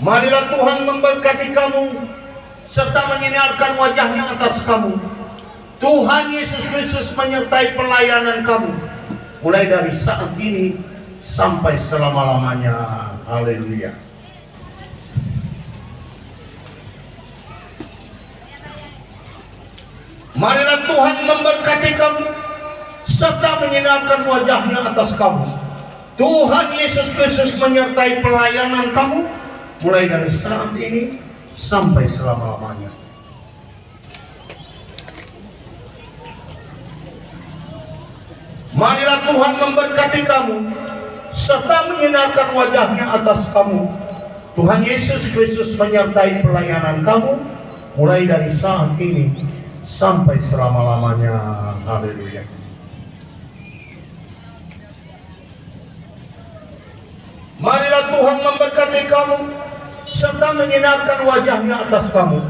Marilah Tuhan memberkati kamu serta menyinarkan wajahnya atas kamu. Tuhan Yesus Kristus menyertai pelayanan kamu mulai dari saat ini sampai selama-lamanya. Haleluya. Marilah Tuhan memberkati kamu serta menyinarkan wajahnya atas kamu. Tuhan Yesus Kristus menyertai pelayanan kamu mulai dari saat ini sampai selama-lamanya. Marilah Tuhan memberkati kamu serta menyinarkan wajahnya atas kamu. Tuhan Yesus Kristus menyertai pelayanan kamu mulai dari saat ini sampai selama-lamanya. Haleluya. Marilah Tuhan memberkati kamu serta menyinarkan wajahnya atas kamu.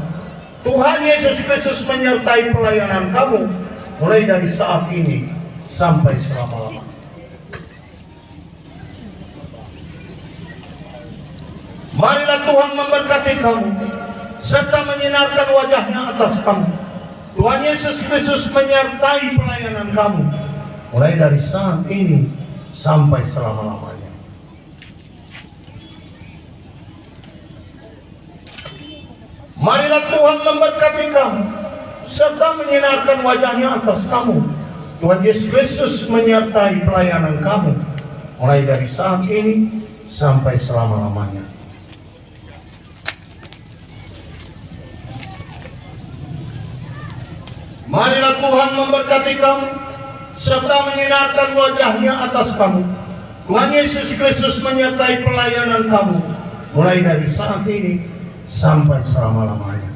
Tuhan Yesus Kristus menyertai pelayanan kamu mulai dari saat ini sampai selama-lamanya. Marilah Tuhan memberkati kamu serta menyinarkan wajahnya atas kamu. Tuhan Yesus Kristus menyertai pelayanan kamu mulai dari saat ini sampai selama-lamanya. Marilah Tuhan memberkati kamu serta menyinarkan wajahnya atas kamu. Tuhan Yesus Kristus menyertai pelayanan kamu mulai dari saat ini sampai selama-lamanya. Marilah Tuhan memberkati kamu serta menyinarkan wajahnya atas kamu. Tuhan Yesus Kristus menyertai pelayanan kamu mulai dari saat ini sampai selama-lamanya.